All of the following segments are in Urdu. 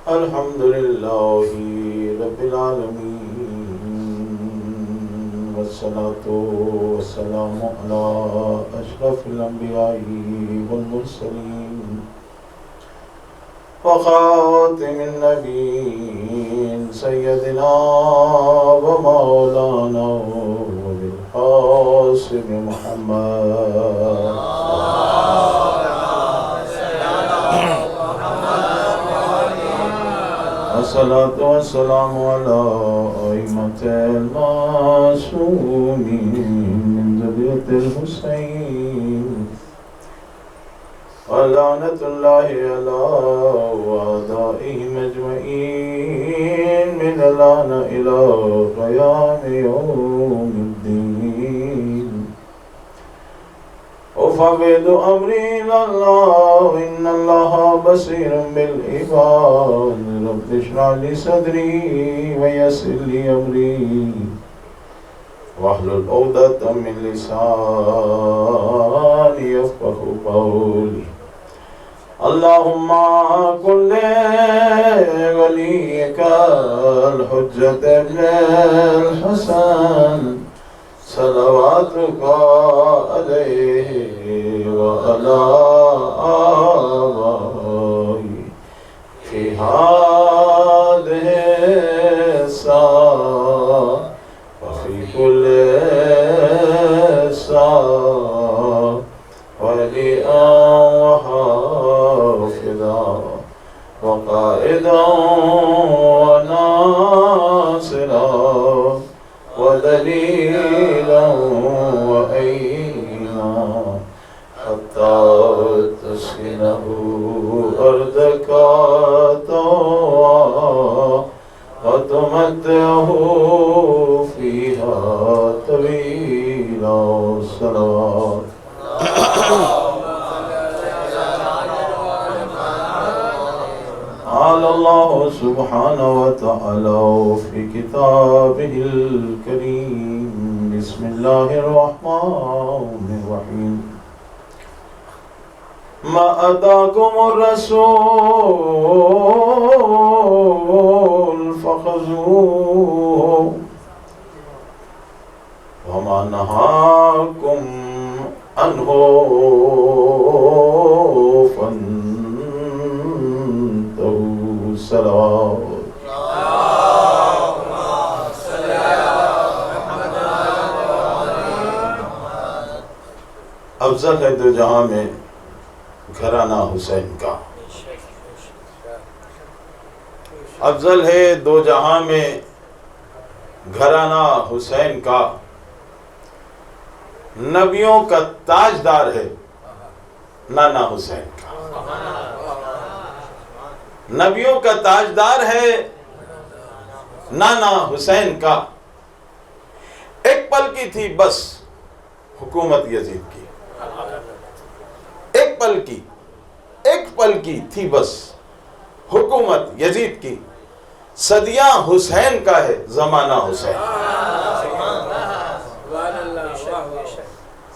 الحمدللہ رب العالمین والصلاة والسلام علی اشرف الانبیاء والمرسلین وخاتم النبیین سیدنا ومولانا وبالقاسم محمد الصلاة والسلام على أئمة المعصومين من ذرية الحسين ولعنة الله على أعدائهم أجمعين من الآن إلى قيام يوم الدين أفوض أمري إلى الله إن الله بصير بالعباد رب اشرح لي صدري ويسر لي أمري واحلل عقدة من لساني يفقهوا قولي اللهم كن لوليك الحجة ابن الحسن صلواتك عليه وعلى آبائه في هذه الساعة وفي كل ساعة وليا وحافظا وقائدا وناصرا ودليلا وأينا حتى تسكنه أرضك طوعا وتمتعه فيها طويلا الصلوات قال الله سبحانه وتعالى في كتابه الكريم بسم الله الرحمن الرحيم ما أتاكم الرسول فخذوه وما نهاكم عنه فانتهوا صلوات افضل ہے دو جہاں میں گھرانہ حسین کا، افضل ہے دو جہاں میں گھرانہ حسین کا، نبیوں کا تاجدار ہے نانا حسین کا، نبیوں کا تاجدار ہے نانا حسین کا۔ ایک پل کی تھی بس حکومت یزید کی، ایک پل کی تھی بس حکومت یزید کی، صدیاں حسین کا ہے زمانہ حسین،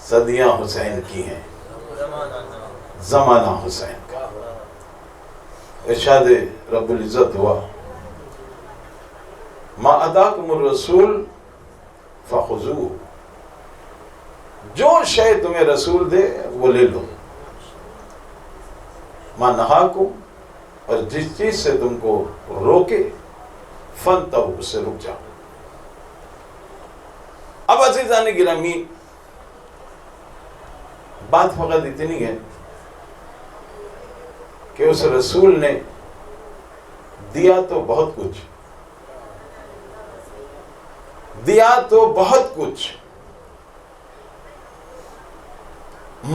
صدیاں حسین کی ہیں زمانہ حسین کا۔ ارشاد رب العزت ہوا ما اتاکم الرسول فخذوہ، جو شے تمہیں رسول دے وہ لے لو، ما نہاکم، اور جس چیز سے تم کو روکے فانتہوا، اس سے رک جاؤ۔ اب عزیزان گرامی، بات فقط اتنی ہے کہ اس رسول نے دیا تو بہت کچھ،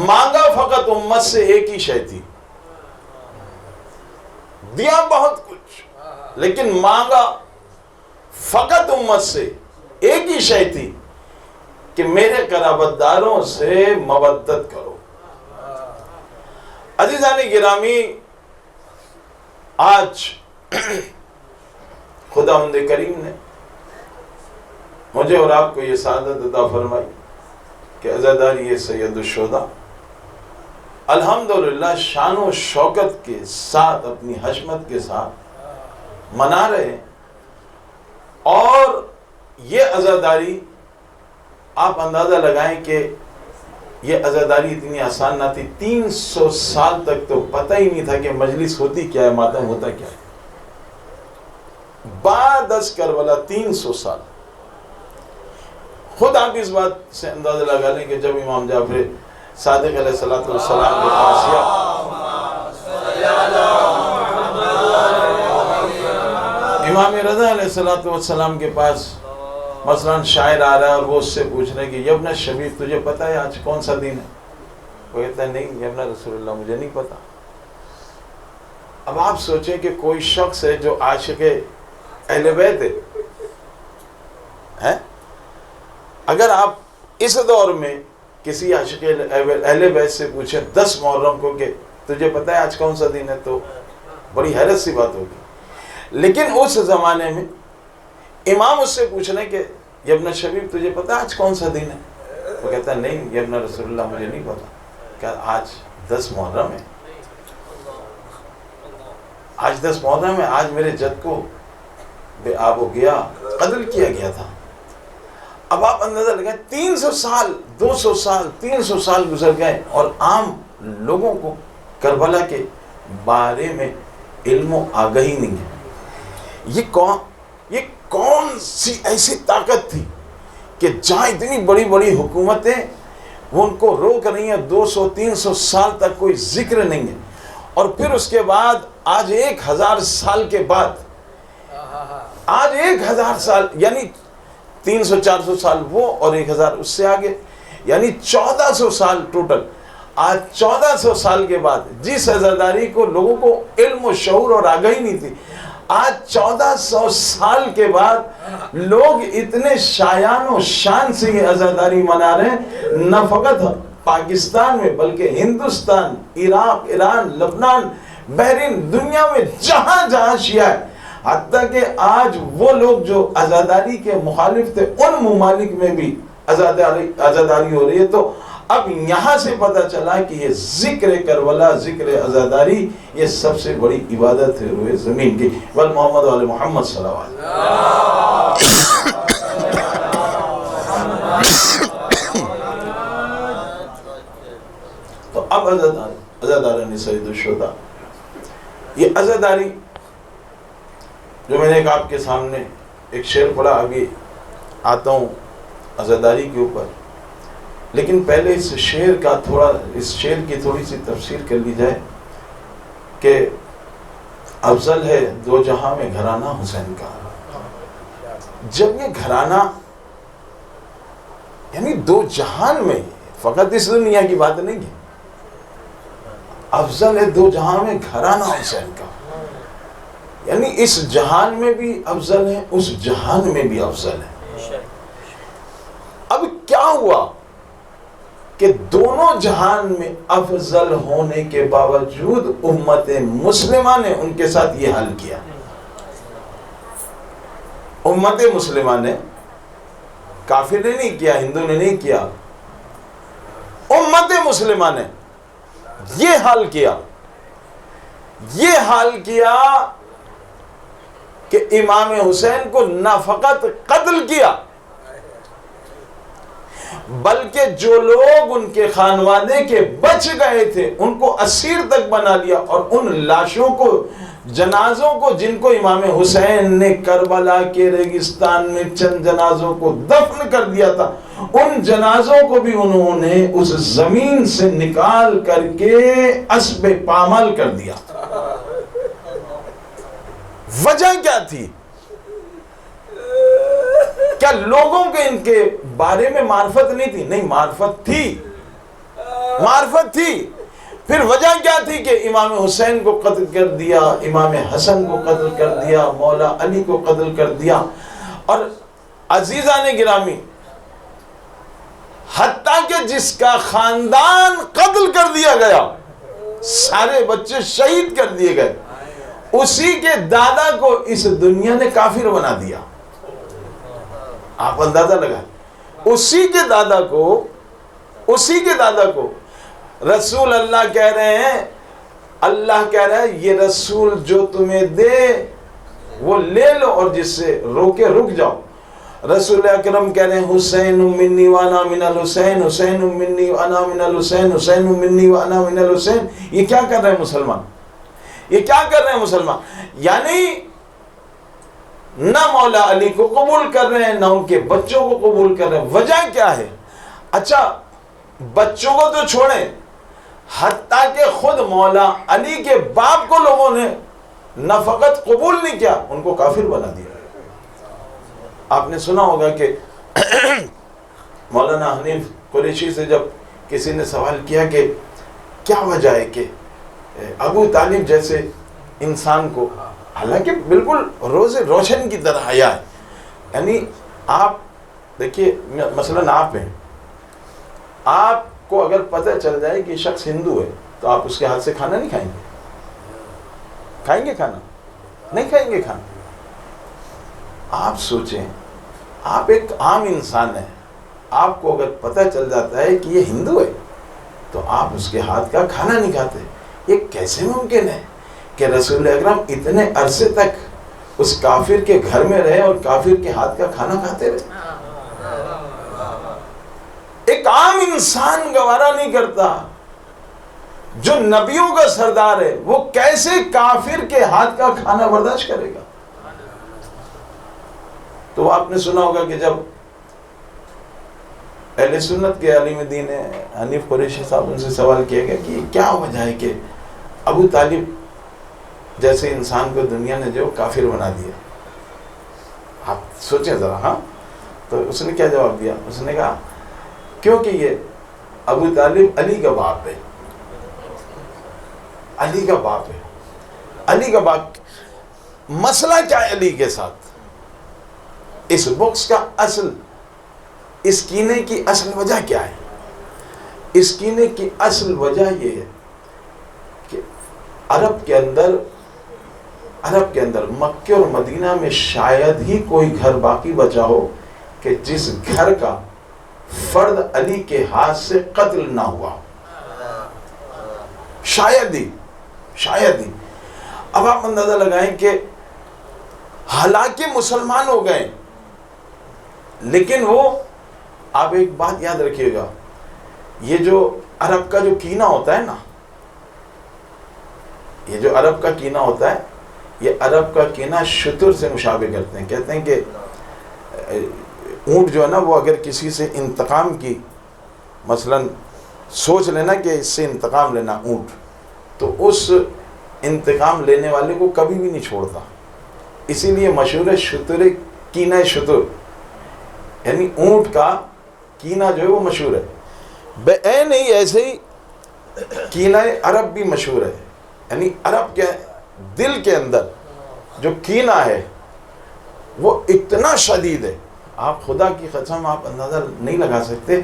مانگا فقط امت سے ایک ہی شے تھی، دیا بہت کچھ لیکن مانگا فقط امت سے ایک ہی شے تھی کہ میرے قرابت داروں سے مودت کرو۔ عزیزان گرامی، آج خداوند کریم نے مجھے اور آپ کو یہ سعادت عطا فرمائی کہ عزاداری سید الشہداء الحمدللہ شان و شوکت کے ساتھ اپنی حشمت کے ساتھ منا رہے ہیں. اور یہ عزاداری آپ اندازہ لگائیں کہ یہ عزاداری اتنی آسان نہ تھی. 300 سال تک تو پتہ ہی نہیں تھا کہ مجلس ہوتی کیا ہے, ماتم ہوتا کیا ہے. بعد از کربلا 300 سال. خود آپ اس بات سے اندازہ لگا لیں کہ جب امام جعفر صادق علیہ السلام کے پاس یا امام رضا علیہ السلام کے پاس مثلا شاعر آ رہا ہے اور وہ اس سے پوچھ رہے ہیں کہ یبن شبیب تجھے پتہ ہے آج کون سا دن ہے؟ وہ کہتا ہے نہیں یبن رسول اللہ مجھے نہیں پتا. اب آپ سوچیں کہ کوئی شخص ہے جو عاشق اہل بیت ہے, اگر آپ اس دور میں کسی عاشق اہل بیت سے پوچھیں 10 محرم کو کہ تجھے پتہ ہے آج کون سا دن ہے, تو بڑی حیرت سی بات ہوگی. لیکن اس زمانے میں امام اس سے پوچھ رہے کہ یبن شبیب تجھے پتہ ہے آج کون سا دن ہے؟ وہ کہتا ہے نہیں یبن رسول اللہ مجھے نہیں پتا. کہ آج 10 محرم ہے, آج 10 محرم ہے, آج میرے جد کو بے آب و گیا قتل کیا گیا تھا. اب آپ اندازہ لگائیں 300 سال 200 سال 300 سال گزر گئے اور عام لوگوں کو کربلا کے بارے میں علم و آگہی نہیں ہے. یہ کون سی ایسی طاقت تھی کہ جہاں اتنی بڑی بڑی حکومتیں وہ ان کو روک رہی ہیں, 200-300 سال تک کوئی ذکر نہیں ہے. اور پھر اس کے بعد آج 1000 سال کے بعد, آج 1000 سال یعنی 300-400 سال وہ اور 1000 اس سے آگے, یعنی 1400 سال ٹوٹل. آج 1400 سال کے بعد جس عزاداری کو لوگوں کو علم و شعور اور آگاہی نہیں تھی, آج 1400 سال کے بعد لوگ اتنے شایان و شان سے یہ عزاداری منا رہے ہیں. نہ فقط پاکستان میں بلکہ ہندوستان, عراق, ایران, لبنان, بحرین, دنیا میں جہاں جہاں شیعہ ہے. حتیٰ کہ آج وہ لوگ جو عزاداری کے مخالف تھے ان ممالک میں بھی عزاداری ہو رہی ہے. تو اب یہاں سے پتہ چلا کہ یہ ذکر کربلا, ذکر عزاداری, یہ سب سے بڑی عبادت ہے روئے زمین کی. بل محمد و علی محمد صلی اللہ علیہ وسلم. تو اب عزادارانی سید الشہداء, یہ عزاداری جو میں نے ایک آپ کے سامنے ایک شعر پڑھا, ابھی آتا ہوں عزاداری کے اوپر, لیکن پہلے اس شعر کی تھوڑی سی تفسیر کر لی جائے کہ افضل ہے 2 جہاں میں گھرانہ حسین کا. جب یہ گھرانہ یعنی 2 جہان میں, فقط اس دنیا کی بات نہیں ہے, افضل ہے 2 جہاں میں گھرانہ حسین کا, یعنی اس جہان میں بھی افضل ہے, اس جہان میں بھی افضل ہے. اب کیا ہوا کہ دونوں جہان میں افضل ہونے کے باوجود امت مسلمہ نے ان کے ساتھ یہ حل کیا. امت مسلمہ نے, کافر نے نہیں کیا, ہندو نے نہیں کیا, امت مسلمہ نے یہ حل کیا کہ امام حسین کو نہ فقط قتل کیا بلکہ جو لوگ ان کے خانوادے کے بچ گئے تھے ان کو اسیر تک بنا لیا, اور ان لاشوں کو, جنازوں کو, جن کو امام حسین نے کربلا کے ریگستان میں چند جنازوں کو دفن کر دیا تھا, ان جنازوں کو بھی انہوں نے اس زمین سے نکال کر کے اسب پامال کر دیا. وجہ کیا تھی؟ کیا لوگوں کے ان کے بارے میں معرفت نہیں تھی؟ نہیں, معرفت تھی. پھر وجہ کیا تھی کہ امام حسین کو قتل کر دیا, امام حسن کو قتل کر دیا, مولا علی کو قتل کر دیا. اور عزیزان گرامی, حتیٰ کہ جس کا خاندان قتل کر دیا گیا, سارے بچے شہید کر دیے گئے, اسی کے دادا کو اس دنیا نے کافر بنا دیا. آپ اندازہ لگائیں, اسی کے دادا کو اسی کے دادا کو رسول اللہ کہہ رہے ہیں، اللہ کہہ رہا ہے یہ رسول جو تمہیں دے وہ لے لو اور جس سے روکے رک جاؤ۔ رسول اکرم کہہ رہے ہیں حسین منی وانا من الحسین، حسین منی وانا من الحسین، حسین منی وانا من الحسین۔ یہ کیا کر رہے ہیں مسلمان؟ یہ کیا کر رہے ہیں مسلمان؟ یعنی نہ مولا علی کو قبول کر رہے ہیں، نہ ان کے بچوں کو قبول کر رہے ہیں۔ وجہ کیا ہے؟ اچھا بچوں کو تو چھوڑیں، حتیٰ کہ خود مولا علی کے باپ کو لوگوں نے نہ فقط قبول نہیں کیا، ان کو کافر بنا دیا۔ آپ نے سنا ہوگا کہ مولانا حنیف قریشی سے جب کسی نے سوال کیا کہ کیا وجہ ہے کہ ابو طالب جیسے انسان کو، حالانکہ بالکل روز روشن کی طرح حیا ہے، یعنی آپ دیکھیے مثلاً آپ ہیں، آپ کو اگر پتہ چل جائے کہ شخص ہندو ہے تو آپ اس کے ہاتھ سے کھانا نہیں کھائیں گے؟ کھائیں گے کھانا؟ نہیں کھائیں گے کھانا۔ آپ سوچیں، آپ ایک عام انسان ہیں، آپ کو اگر پتہ چل جاتا ہے کہ یہ ہندو ہے تو آپ اس کے ہاتھ کا کھانا نہیں کھاتے۔ یہ کیسے ممکن ہے کہ رسول اکرم اتنے عرصے تک اس کافر کے گھر میں رہے اور کافر کے ہاتھ کا کھانا کھاتے رہے؟ ایک عام انسان گوارا نہیں کرتا، جو نبیوں کا سردار ہے وہ کیسے کافر کے ہاتھ کا کھانا برداشت کرے گا؟ تو آپ نے سنا ہوگا کہ جب اہل سنت کے عالم دین حنیف قریشی صاحب ان سے سوال کیا گیا کہ کیا وجہ ہے کہ ابو طالب جیسے انسان کو دنیا نے جو کافر بنا دیا؟ آپ سوچیں ذرا۔ ہاں تو اس نے کیا جواب دیا؟ اس نے کہا کیونکہ یہ ابو طالب علی کا باپ ہے، علی کا باپ ہے، علی کا باپ۔ مسئلہ کیا ہے علی کے ساتھ؟ اس بکس کا اصل، اس کینے کی اصل وجہ کیا ہے؟ اس کینے کی اصل وجہ یہ ہے کہ عرب کے اندر مکہ اور مدینہ میں شاید ہی کوئی گھر باقی بچا ہو کہ جس گھر کا فرد علی کے ہاتھ سے قتل نہ ہوا، شاید ہی۔ اب آپ اندازہ لگائیں کہ حالانکہ مسلمان ہو گئے لیکن وہ، آپ ایک بات یاد رکھیے گا، یہ جو عرب کا جو کینہ ہوتا ہے نا، یہ جو عرب کا کینہ ہوتا ہے، یہ عرب کا کینہ شتر سے مشابہ کرتے ہیں۔ کہتے ہیں کہ اونٹ جو ہے نا، وہ اگر کسی سے انتقام کی، مثلاً سوچ لینا کہ اس سے انتقام لینا اونٹ، تو اس انتقام لینے والے کو کبھی بھی نہیں چھوڑتا۔ اسی لیے مشہور ہے شتر کینہ شتر، یعنی اونٹ کا کینہ جو ہے وہ مشہور ہے۔ نہیں ایسے ہی کینہ عرب بھی مشہور ہے، یعنی عرب کے دل کے اندر جو کینہ ہے وہ اتنا شدید ہے، آپ خدا کی قسم آپ اندازہ نہیں لگا سکتے۔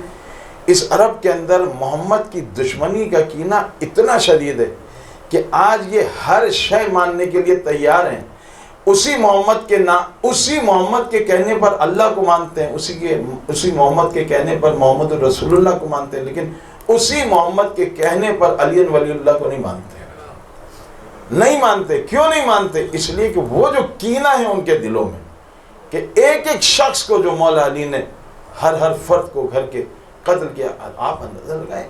اس عرب کے اندر محمد کی دشمنی کا کینہ اتنا شدید ہے کہ آج یہ ہر شے ماننے کے لیے تیار ہیں، اسی محمد کے کہنے پر اللہ کو مانتے ہیں، اسی محمد کے کہنے پر محمد رسول اللہ کو مانتے ہیں، لیکن اسی محمد کے کہنے پر علی ولی اللہ کو نہیں مانتے۔ کیوں نہیں مانتے؟ اس لیے کہ وہ جو کینہ ہے ان کے دلوں میں، کہ ایک ایک شخص کو جو مولا علی نے ہر فرد کو گھر کے قتل کیا۔ آپ اندازہ لگائیں،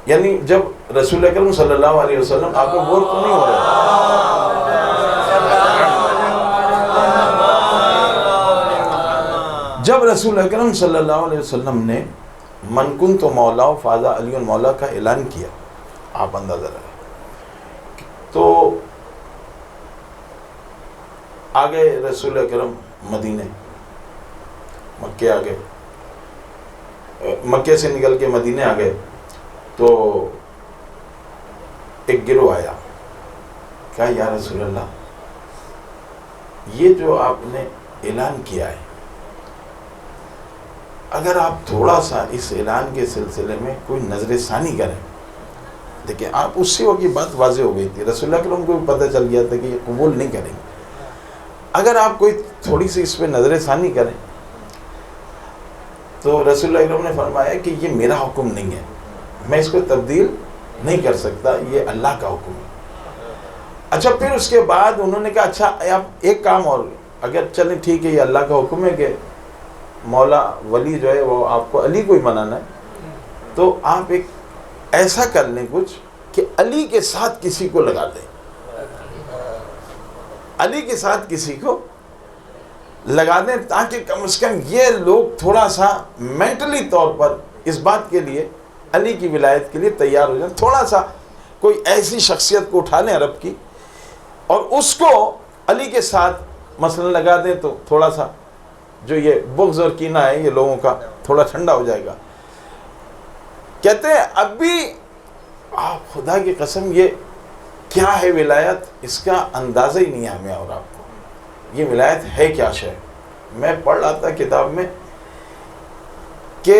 یعنی جب رسول اکرم صلی اللہ علیہ وسلم، آپ کو غور تو نہیں ہو رہا، جب رسول اکرم صلی اللہ علیہ وسلم نے من کنت مولا فاز علی مولا کا اعلان کیا، آپ اندازہ لگائیں، تو آگے رسول اکرم مدینے، مکے آگے، مکے سے نکل کے مدینے آگئے، تو ایک گروہ آیا، کہا یا رسول اللہ، یہ جو آپ نے اعلان کیا ہے، اگر آپ تھوڑا سا اس اعلان کے سلسلے میں کوئی نظر ثانی کریں، دیکھیں آپ اسی وقت کی بات واضح ہو گئی تھی، رسول اللہ کو بھی پتہ چل گیا تھا کہ یہ قبول نہیں کریں گے، اگر آپ کوئی تھوڑی سی اس پہ نظر ثانی کریں تو رسول اللہ اکرم نے فرمایا کہ یہ میرا حکم نہیں ہے، میں اس کو تبدیل نہیں کر سکتا، یہ اللہ کا حکم ہے۔ اچھا پھر اس کے بعد انہوں نے کہا اچھا آپ ایک کام اور، اگر چلیں ٹھیک ہے یہ اللہ کا حکم ہے کہ مولا ولی جو ہے وہ آپ کو علی کو ہی منانا ہے، تو آپ ایک ایسا کر لیں کچھ کہ علی کے ساتھ کسی کو لگا دیں، علی کے ساتھ کسی کو لگا دیں، تاکہ کم از کم یہ لوگ تھوڑا سا مینٹلی طور پر اس بات کے لیے علی کی ولایت کے لیے تیار ہو جائیں، تھوڑا سا کوئی ایسی شخصیت کو اٹھا لیں عرب کی اور اس کو علی کے ساتھ مثلا لگا دیں، تو تھوڑا سا جو یہ بغض اور کینہ ہے یہ لوگوں کا تھوڑا ٹھنڈا ہو جائے گا۔ کہتے ہیں ابھی آپ خدا کی قسم یہ کیا ہے ولایت، اس کا اندازہ ہی نہیں ہے ہمیں اور آپ کو، یہ ولایت ہے کیا شے۔ میں پڑھ رہا تھا کتاب میں کہ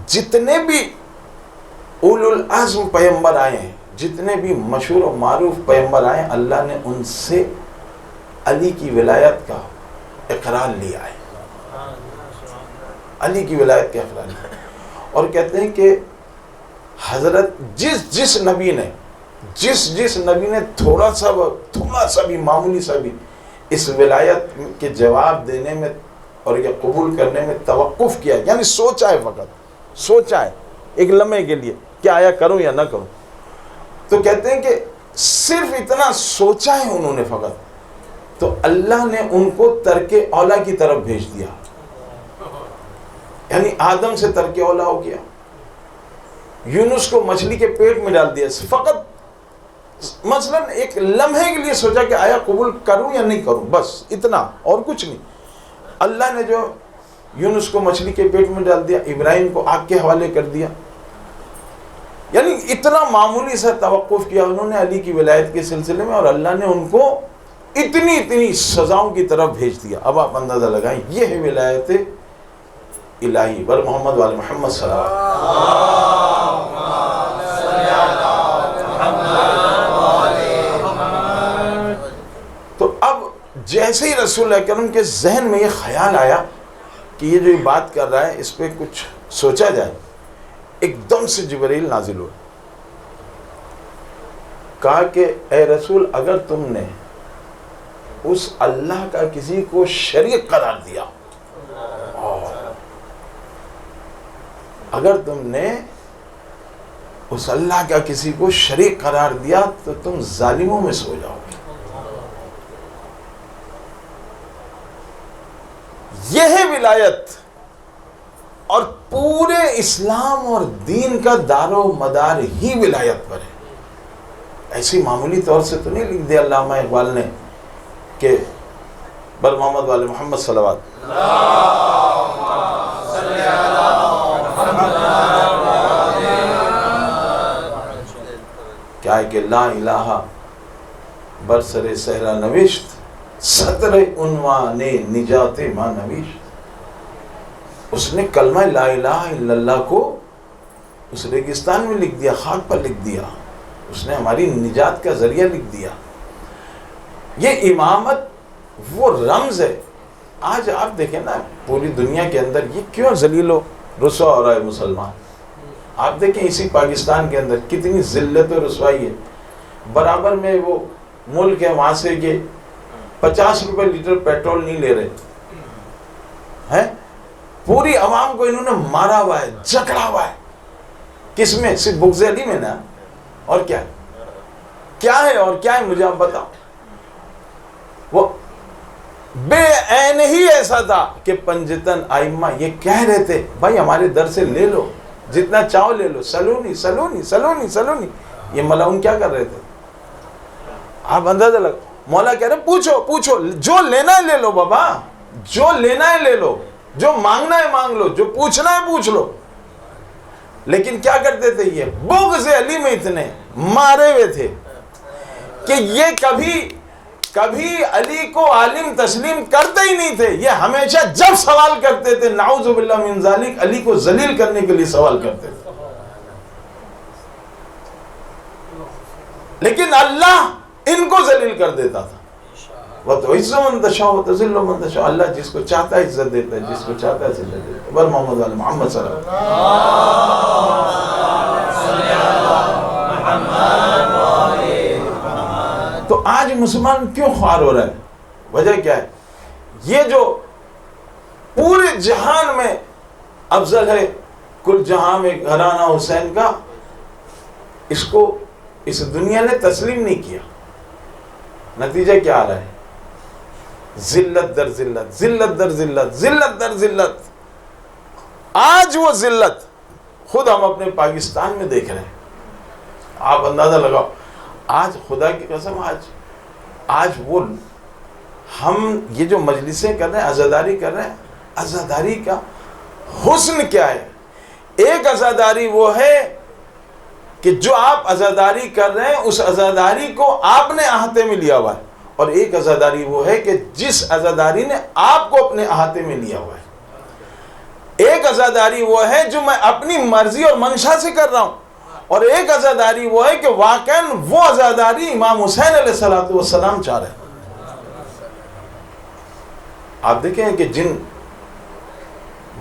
جتنے بھی اولو العزم پیغمبر آئے ہیں، جتنے بھی مشہور و معروف پیغمبر آئے ہیں، اللہ نے ان سے علی کی ولایت کا اقرار لیا ہے، علی کی ولایت کا اقرار لیا ہے۔ اور کہتے ہیں کہ حضرت جس نبی نے تھوڑا سا بھی معمولی سا بھی اس ولایت کے جواب دینے میں اور یہ قبول کرنے میں توقف کیا، یعنی سوچا ہے، فقط سوچا ہے ایک لمحے کے لیے کہ آیا کروں یا نہ کروں، تو کہتے ہیں کہ صرف اتنا سوچا ہے انہوں نے فقط، تو اللہ نے ان کو ترک اولا کی طرف بھیج دیا، یعنی آدم سے ترک اولا ہو گیا، یونس کو مچھلی کے پیٹ میں ڈال دیا، فقط مثلا ایک لمحے کے لیے سوچا کہ آیا قبول کروں یا نہیں کروں، بس اتنا اور کچھ نہیں۔ اللہ نے جو یونس کو مچھلی کے پیٹ میں ڈال دیا، ابراہیم کو آگ کے حوالے کر دیا، یعنی اتنا معمولی سا توقف کیا انہوں نے علی کی ولایت کے سلسلے میں، اور اللہ نے ان کو اتنی سزاؤں کی طرف بھیج دیا۔ اب آپ اندازہ لگائیں، یہ ہے ولایت الہی بر محمد وال محمد صلی اللہ علیہ وسلم۔ تو اب جیسے ہی رسول اللہ کرم کے ذہن میں یہ خیال آیا کہ یہ جو بات کر رہا ہے اس پہ کچھ سوچا جائے، ایک دم سے جبرائیل نازل ہوا، کہا کہ اے رسول اگر تم نے اس اللہ کا کسی کو شریک قرار دیا، اگر تم نے اس اللہ کا کسی کو شریک قرار دیا تو تم ظالموں میں سو جاؤ گے۔ یہ ہے ولایت، اور پورے اسلام اور دین کا دار و مدار ہی ولایت پر ہے۔ ایسی معمولی طور سے تو نہیں لکھ دیا علامہ اقبال نے کہ بر محمد وال محمد صلوات، کیا ہے کہ لا الہ برسر صحرا نوشت، سطر عنوان نجات ماں نوشت۔ اس نے کلمہ لا الہ الا اللہ کو اس ریگستان میں لکھ دیا، خاک پر لکھ دیا، اس نے ہماری نجات کا ذریعہ لکھ دیا۔ یہ امامت وہ رمز ہے۔ آج آپ دیکھیں نا پوری دنیا کے اندر یہ کیوں ذلیل و رسوا ہو رہا ہے مسلمان۔ آپ دیکھیں اسی پاکستان کے اندر کتنی ذلت و رسوائی ہے۔ برابر میں وہ ملک ہے وہاں سے کہ 50 روپے لیٹر پیٹرول نہیں لے رہے ہیں، پوری عوام کو انہوں نے مارا ہوا ہے، جکڑا ہوا ہے۔ کس میں؟ صرف بغض علی میں نا، اور کیا ہے اور کیا ہے مجھے آپ بتاؤ۔ وہ بے عین ہی ایسا تھا کہ پنجتن آئمہ یہ کہہ رہے تھے بھائی ہمارے در سے لے لو، جتنا چاہو لے لو، سلونی سلونی سلونی سلونی۔ یہ ملاؤن کیا کر رہے تھے؟ آپ اندازہ لگ، مولا کہہ رہے پوچھو پوچھو، جو لینا ہے لے لو بابا، جو لینا ہے لے لو، جو مانگنا ہے مانگ لو، جو پوچھنا ہے پوچھ لو۔ لیکن کیا کرتے تھے؟ یہ بغض علی میں اتنے مارے ہوئے تھے کہ یہ کبھی علی کو عالم تسلیم کرتے ہی نہیں تھے۔ یہ ہمیشہ جب سوال کرتے تھے نعوذ باللہ من ذالک، علی کو ذلیل کرنے کے لیے سوال کرتے تھے۔ لیکن اللہ ان کو ذلیل کر دیتا تھا۔ وَتُعِزُّ مَن تَشَاءُ وَتُذِلُّ مَن تَشَاءُ. اللہ جس کو چاہتا ہے عزت دیتا ہے، جس کو چاہتا ہے ذلت دیتا ہے. بر محمد علی محمد صلی اللہ علیہ وسلم. تو آج مسلمان کیوں خوار ہو رہا ہے؟ وجہ کیا ہے؟ یہ جو پورے جہان میں افضل ہے، کل جہاں میں گھرانہ حسین کا، اس کو اس دنیا نے تسلیم نہیں کیا. نتیجہ کیا آ رہا ہے؟ ذلت در ذلت، ذلت در ذلت، ذلت در ذلت. آج وہ ذلت خود ہم اپنے پاکستان میں دیکھ رہے ہیں. آپ اندازہ لگاؤ، آج خدا کی قسم آج وہ ہم یہ جو مجلسیں کر رہے ہیں، عزاداری کر رہے ہیں، عزاداری کا حسن کیا ہے؟ ایک عزاداری وہ ہے کہ جو آپ عزاداری کر رہے ہیں اس عزاداری کو آپ نے احاطے میں لیا ہوا ہے، اور ایک عزاداری وہ ہے کہ جس عزاداری نے آپ کو اپنے احاطے میں لیا ہوا ہے. ایک عزاداری وہ ہے جو میں اپنی مرضی اور منشا سے کر رہا ہوں، اور ایک عزاداری وہ ہے کہ واقعاً وہ عزاداری امام حسین علیہ السلام چاہ رہے ہیں. آپ دیکھیں کہ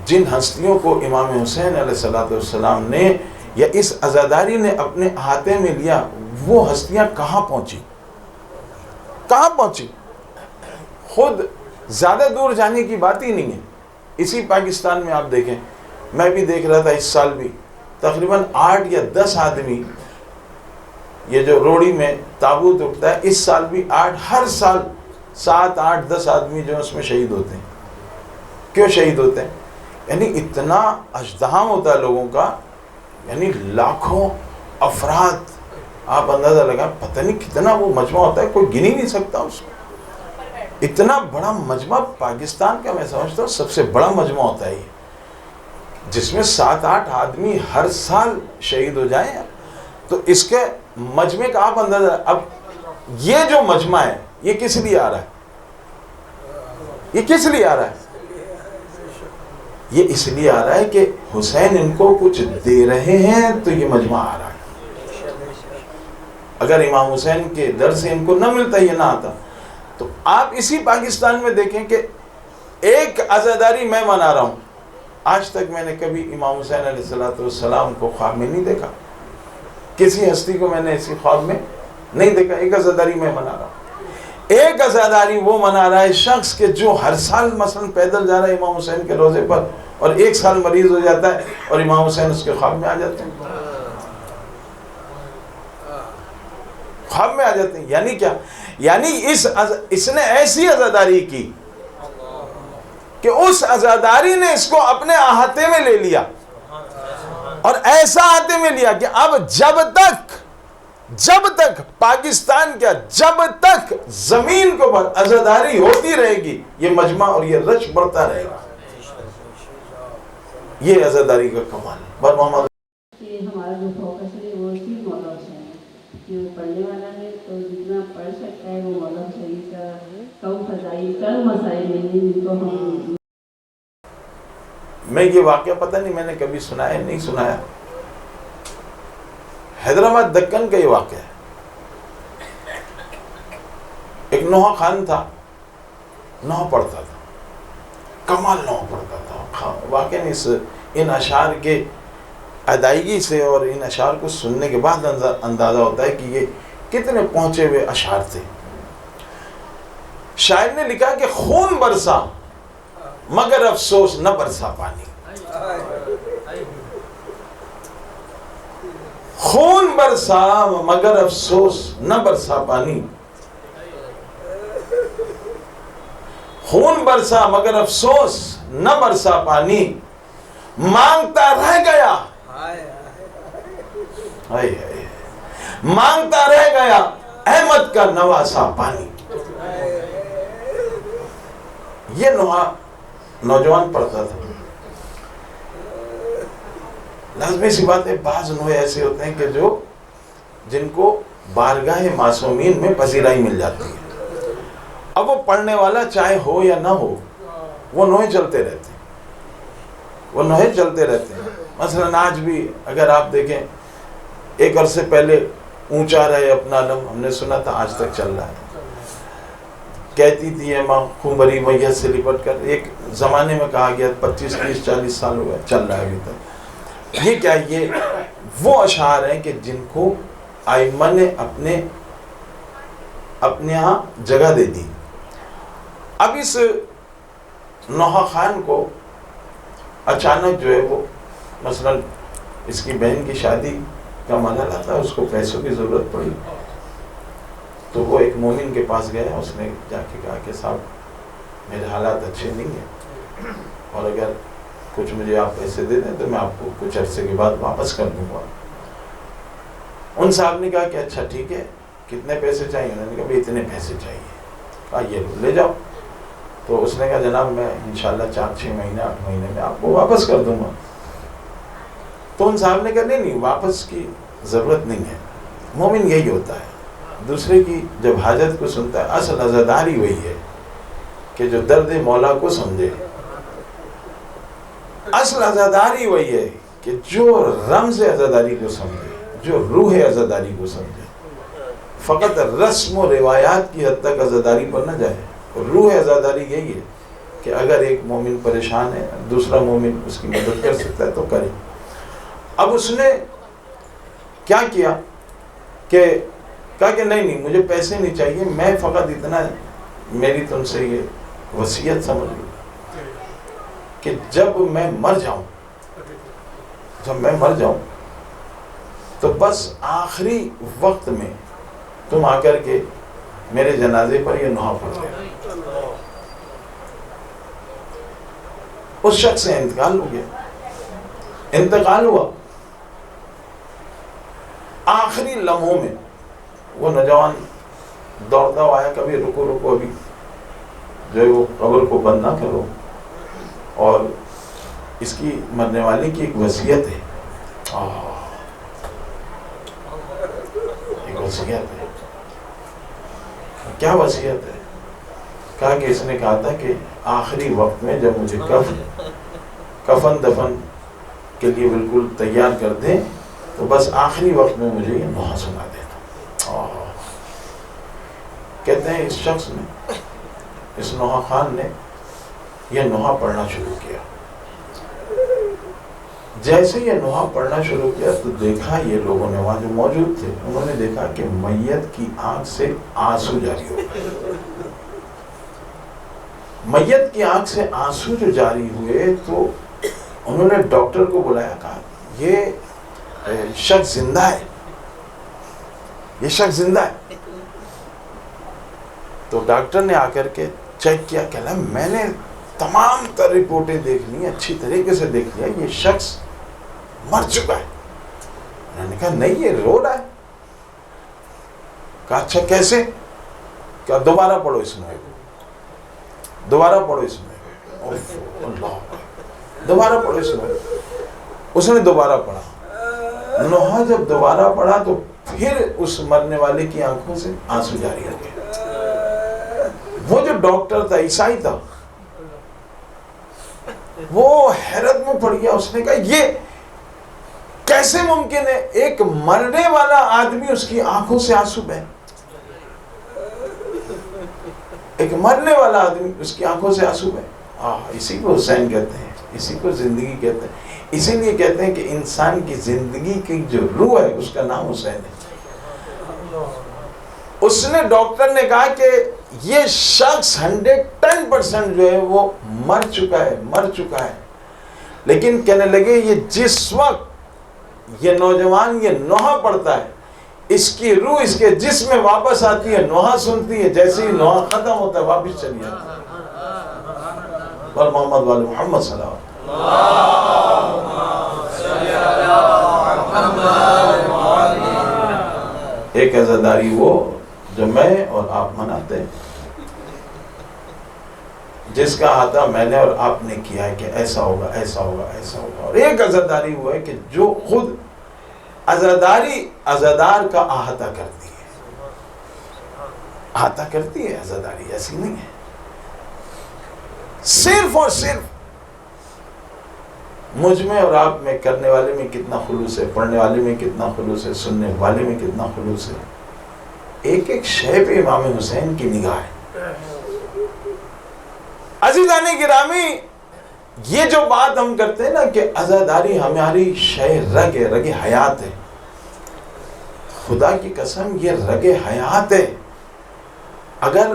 جن ہستیوں کو امام حسین علیہ السلام نے یا اس عزاداری نے اپنے احاطے میں لیا، وہ ہستیاں کہاں پہنچی؟ کہاں پہنچی؟ خود زیادہ دور جانے کی بات ہی نہیں ہے. اسی پاکستان میں آپ دیکھیں، میں بھی دیکھ رہا تھا اس سال بھی تقریباً 8 یا 10 آدمی، یہ جو روڑی میں تابوت اٹھتا ہے، اس سال بھی ہر سال 7 8 10 آدمی جو اس میں شہید ہوتے ہیں. کیوں شہید ہوتے ہیں؟ یعنی اتنا ازدحام ہوتا ہے لوگوں کا، یعنی لاکھوں افراد. آپ اندازہ لگائیں، پتہ نہیں کتنا وہ مجمع ہوتا ہے، کوئی گن ہی نہیں سکتا اس کو. اتنا بڑا مجمع پاکستان کا میں سمجھتا ہوں سب سے بڑا مجمع ہوتا ہے یہ، جس میں 7 8 آدمی ہر سال شہید ہو جائیں. تو اس کے مجمع کا آپ اندازہ، اب یہ جو مجمع ہے یہ کس لیے آ رہا ہے؟ یہ کس لیے آ رہا ہے؟ یہ اس لیے آ رہا ہے کہ حسین ان کو کچھ دے رہے ہیں تو یہ مجمع آ رہا ہے. اگر امام حسین کے در سے ان کو نہ ملتا، یہ نہ آتا. تو آپ اسی پاکستان میں دیکھیں کہ ایک عزاداری میں منا رہا ہوں، آج تک میں نے کبھی امام حسین علیہ السلام کو خواب میں نہیں دیکھا. کسی ہستی کو میں نے اسی خواب میں نہیں دیکھا. ایک عزاداری میں منا رہا ہوں. ایک عزاداری وہ منا رہا ہے شخص کے جو ہر سال مثلا پیدل جا رہا ہے امام حسین کے روزے پر، اور ایک سال مریض ہو جاتا ہے اور امام حسین اس کے خواب میں آ جاتے ہیں. خواب میں آ جاتے ہیں. یعنی کیا؟ یعنی اس نے ایسی عزاداری کی کہ اس عزاداری نے اس کو اپنے احاطے میں لے لیا، اور ایسا احاطے میں لیا کہ اب جب تک پاکستان کیا، جب تک زمین کو پر عزاداری ہوتی رہے گی، یہ مجمع اور یہ رچ بڑھتا رہے گا. یہ عزاداری کا کمال ہے. بر محمد ہمارا جو فوکس ہے وہ صرف مولا حسین ہے، جو پڑھنے والا ہے تو جتنا پڑھ سکتا ہے وہ مولا حسین کا کم فضائی کم مسائل ہیں جن کو ہم. میں یہ واقعہ پتہ نہیں میں نے کبھی سنایا نہیں سنایا، حیدرآباد دکن کا یہ واقعہ ہے. ایک نوحہ خان تھا، نوحہ پڑھتا تھا، کمال نوحہ پڑھتا تھا. واقعہ ان اشعار کے ادائیگی سے اور ان اشعار کو سننے کے بعد اندازہ ہوتا ہے کہ یہ کتنے پہنچے ہوئے اشعار تھے. شاعر نے لکھا کہ خون برسا مگر افسوس نہ برسا پانی. خون برسا مگر افسوس نہ برسا پانی. خون برسا مگر افسوس نہ برسا پانی. مانگتا رہ گیا، مانگتا رہ گیا احمد کا نواسا پانی. یہ نوجوان پڑھتا تھا. لازمی سی بات ہے، بعض نوحے ایسے ہوتے ہیں کہ جن کو بارگاہ معصومین میں پذیرائی مل جاتی ہے. اب وہ پڑھنے والا چاہے ہو یا نہ ہو، وہ نوحے چلتے رہتے ہیں، وہ نوحے چلتے رہتے ہیں. مثلا آج بھی اگر آپ دیکھیں، ایک عرصے پہلے اونچا رہے اپنا علم ہم نے سنا تھا، آج تک چل رہا ہے. کہتی تھی ماں خونبری میت سے لپٹ کر، ایک زمانے میں کہا گیا 25 30 40 سال ہو گئے، چل رہا ہے ابھی تک. یہ کیا، یہ وہ اشعار ہیں کہ جن کو ائمہ نے اپنے ہاں جگہ دے دی. اب اس نوحہ خان کو اچانک جو ہے وہ مثلا اس کی بہن کی شادی کا مرحلہ تھا، اس کو پیسوں کی ضرورت پڑی، تو وہ ایک مومن کے پاس گیا. اس نے جا کے کہا کہ صاحب میرے حالات اچھے نہیں ہیں، اور اگر کچھ مجھے آپ پیسے دے دیں تو میں آپ کو کچھ عرصے کے بعد واپس کر دوں گا. ان صاحب نے کہا کہ اچھا ٹھیک ہے، کتنے پیسے چاہیے؟ انہوں نے کہا بھائی اتنے پیسے چاہیے. کہا یہ لے جاؤ. تو اس نے کہا جناب میں انشاءاللہ 4-6 مہینے 8 مہینے میں آپ کو واپس کر دوں گا. تو ان صاحب نے کہا نہیں واپس کی ضرورت نہیں ہے، مومن یہی ہوتا ہے، دوسرے کی جب حاجت کو سنتا ہے. اصل عزاداری وہی ہے کہ جو درد مولا کو سمجھے. اصل عزاداری وہی ہے کہ جو رمز عزاداری کو سمجھے، جو روح عزاداری کو سمجھے. فقط رسم و روایات کی حد تک عزاداری پر نہ جائے. روح عزاداری یہی ہے کہ اگر ایک مومن پریشان ہے، دوسرا مومن اس کی مدد کر سکتا ہے تو کرے. اب اس نے کیا کیا کہ کہا کہ نہیں مجھے پیسے نہیں چاہیے، میں فقط اتنا میری تم سے یہ وصیت سمجھ لوں کہ جب میں مر جاؤں تو بس آخری وقت میں تم آ کر کے میرے جنازے پر یہ نوحہ پڑھ دے. اس شخص سے انتقال ہو گیا. انتقال ہوا، آخری لمحوں میں وہ نوجوان دوڑتا ہوا آیا، کبھی رکو ابھی جو ہے وہ قبر کو بند نہ کرو، اور اس کی مرنے والی کی ایک وصیت ہے. ایک وصیت ہے. کیا وصیت ہے؟ کہا کہ اس نے کہا تھا کہ آخری وقت میں جب مجھے کفن دفن کے لیے بالکل تیار کر دیں تو بس آخری وقت میں مجھے یہ نوحہ سنا دینا. کہتے ہیں اس شخص نے، اس نوحہ خان نے یہ نوحہ پڑھنا شروع کیا. جیسے یہ نوحہ پڑھنا شروع کیا تو دیکھا یہ لوگوں نے وہاں جو موجود تھے، انہوں نے دیکھا کہ میت کی آنکھ سے آنسو جاری ہو گئے. میت کی آنکھ سے آنسو جو جاری ہوئے تو انہوں نے ڈاکٹر کو بلایا، کہا یہ شخص زندہ ہے، یہ شخص زندہ ہے. تو ڈاکٹر نے آ کر کے چیک کیا، کہا میں نے تمام تر رپورٹیں دیکھ لی، اچھی طریقے سے دیکھ لیا، یہ شخص مر چکا ہے. انہوں نے کہا نہیں یہ رو رہا ہے. کہا اچھا کیسے؟ کہا دوبارہ پڑھو اس میں، دوبارہ پڑھو اس میں، دوبارہ پڑھو اس میں. اس نے دوبارہ پڑھا. نوحہ جب دوبارہ پڑھا تو پھر اس مرنے والے کی آنکھوں سے آنسو جاری ہو گئے. وہ جو ڈاکٹر تھا، عیسائی تھا، وہ حیرت میں پڑ گیا. اس نے کہا یہ کیسے ممکن ہے؟ ایک مرنے والا آدمی اس کی آنکھوں سے آنسو بہہ، ایک مرنے والا آدمی اس کی آنکھوں سے آنسو بہہ. اسی کو حسین کہتے ہیں، اسی کو زندگی کہتے ہیں. اسی لیے کہتے ہیں کہ انسان کی زندگی کی جو روح ہے اس کا نام حسین ہے. اس نے ڈاکٹر نے کہا کہ یہ شخص 110% جو ہے وہ مر چکا ہے. لیکن کہنے لگے یہ جس وقت یہ نوجوان یہ نوحہ پڑھتا ہے، اس کی روح اس کے جسم میں واپس آتی ہے، نوحہ سنتی ہے، جیسے ہی نوحہ ختم ہوتا ہے واپس چلی جاتی ہے. اور محمد والے محمد صلی اللہ علیہ وسلم. ایک عزاداری وہ جو میں اور آپ مناتے ہیں، جس کا احاطہ میں نے اور آپ نے کیا ہے کہ ایسا ہوگا ایسا ہوگا ایسا ہوگا. اور ایک عزاداری وہ ہے کہ جو خود عزادار کا احاطہ کرتی ہے. احاطہ کرتی ہے عزاداری، ایسی نہیں ہے. صرف اور صرف مجھ میں اور آپ میں، کرنے والے میں کتنا خلوص ہے، پڑھنے والے میں کتنا خلوص ہے، سننے والے میں کتنا خلوص ہے. ایک ایک شے پہ امام حسین کی نگاہ ہے. عزیزان گرامی، یہ جو بات ہم کرتے ہیں نا کہ عزاداری ہماری شے رگ حیات ہے، خدا کی قسم یہ رگ حیات ہے. اگر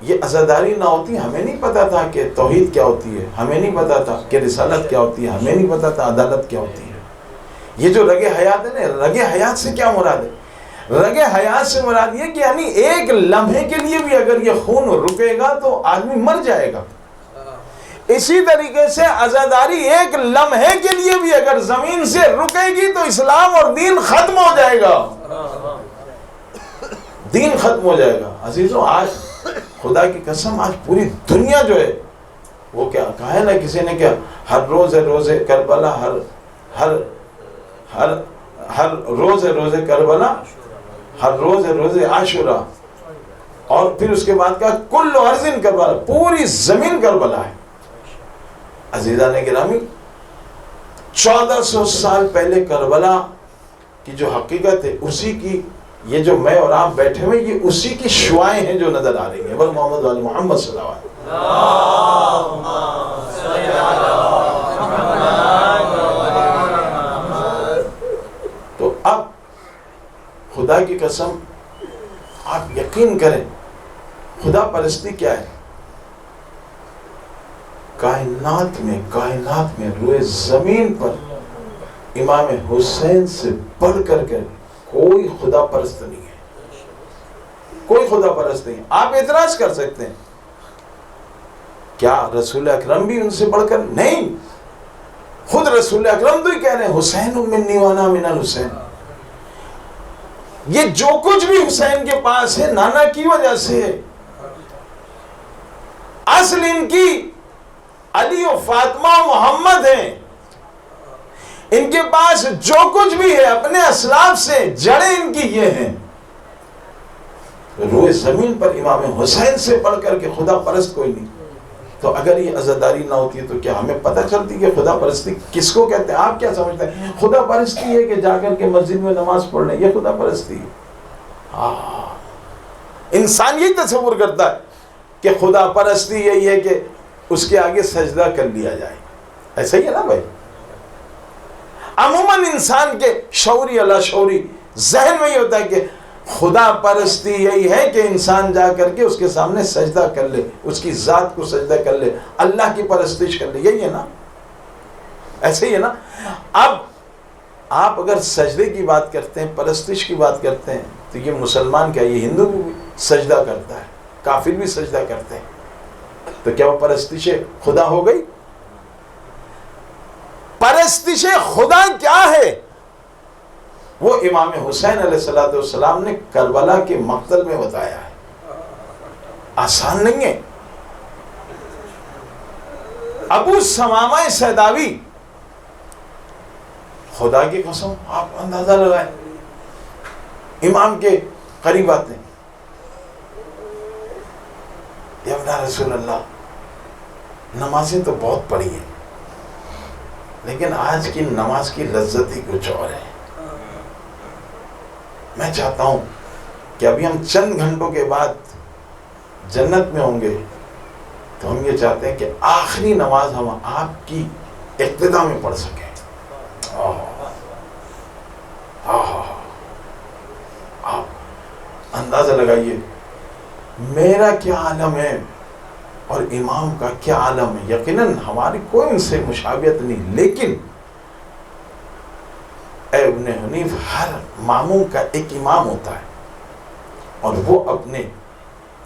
یہ عزاداری نہ ہوتی، ہمیں نہیں پتا تھا کہ توحید کیا ہوتی ہے، ہمیں نہیں پتا تھا کہ رسالت کیا ہوتی ہے، ہمیں نہیں پتا تھا عدالت کیا ہوتی ہے. یہ جو رگ حیات ہے نا، رگ حیات سے کیا مراد ہے؟ رگ حیات سے مراد یہ کہ یعنی ایک لمحے کے لیے بھی اگر یہ خون رکے گا تو آدمی مر جائے گا. اسی طریقے سے عزاداری ایک لمحے کے لیے بھی اگر زمین سے رکے گی تو اسلام اور دین ختم ہو جائے گا، دین ختم ہو جائے گا. عزیزوں، آج خدا کی قسم آج پوری دنیا جو ہے وہ کیا کہا ہے نا کسی نے، کیا ہر روز ہے روز کربلا، ہر روز ہے روز کربلا، ہر روز ہے روز عاشورہ، اور پھر اس کے بعد کہا کل ارض کربلا، پوری زمین کربلا ہے. عزیزان گرامی، 1400 سال پہلے کربلا کی جو حقیقت ہے، اسی کی یہ جو میں اور آپ بیٹھے ہوئے، یہ اسی کی شعائیں ہیں جو نظر آ رہی ہیں. بل محمد وآل محمد صلی اللہ علیہ وسلم. تو اب خدا کی قسم آپ یقین کریں، خدا پرستی کیا ہے؟ کائنات میں روئے زمین پر امام حسین سے بڑھ کر کے کوئی خدا پرست نہیں ہے، کوئی خدا پرست نہیں ہے. آپ اعتراض کر سکتے ہیں، کیا رسول اکرم بھی ان سے بڑھ کر؟ نہیں، خود رسول اکرم تو ہی کہہ رہے ہیں حسین منی وانا من الحسین. یہ جو کچھ بھی حسین کے پاس ہے نانا کی وجہ سے ہے. اصل ان کی علی و فاطمہ و محمد ہیں. ان کے پاس جو کچھ بھی ہے اپنے اسلاف سے جڑیں ان کی یہ ہیں. روئے زمین پر امام حسین سے پڑھ کر کے خدا پرست کوئی نہیں. تو اگر یہ عزاداری نہ ہوتی ہے تو کیا ہمیں پتہ چلتی کہ خدا پرستی کس کو کہتے ہیں؟ آپ کیا سمجھتے ہیں خدا پرستی ہے کہ جا کر کے مسجد میں نماز پڑھ لیں؟ یہ خدا پرستی ہے؟ انسان یہی تصور کرتا ہے کہ خدا پرستی یہی ہے کہ اس کے آگے سجدہ کر لیا جائے. ایسا ہی ہے نا بھائی. عموماً انسان کے شعوری اللہ شعوری ذہن میں یہ ہوتا ہے کہ خدا پرستی یہی ہے کہ انسان جا کر کے اس کے سامنے سجدہ کر لے، اس کی ذات کو سجدہ کر لے، اللہ کی پرستش کر لے. یہی ہے نا، ایسے ہی ہے نا. اب آپ اگر سجدے کی بات کرتے ہیں، پرستش کی بات کرتے ہیں، تو یہ مسلمان کیا، یہ ہندو بھی سجدہ کرتا ہے، کافر بھی سجدہ کرتے ہیں. تو کیا وہ پرستش خدا ہو گئی؟ پرستش خدا کیا ہے؟ وہ امام حسین علیہ السلام نے کربلا کے مقتل میں بتایا ہے. آسان نہیں ہے. ابو ثمامہ سیداوی، خدا کی قسم آپ اندازہ لگائیں، امام کے قریب آتے ہیں، یا ابن رسول اللہ نمازیں تو بہت پڑھی ہیں لیکن آج کی نماز کی لذت ہی کچھ اور ہے. میں چاہتا ہوں کہ ابھی ہم چند گھنٹوں کے بعد جنت میں ہوں گے تو ہم یہ چاہتے ہیں کہ آخری نماز ہم آپ کی ابتدا میں پڑھ سکیں. آپ اندازہ لگائیے میرا کیا عالم ہے اور امام کا کیا عالم ہے. یقیناً ہماری کوئی ان سے مشابہت نہیں، لیکن ابن حنیف ہر ماموں کا ایک امام ہوتا ہے اور وہ اپنے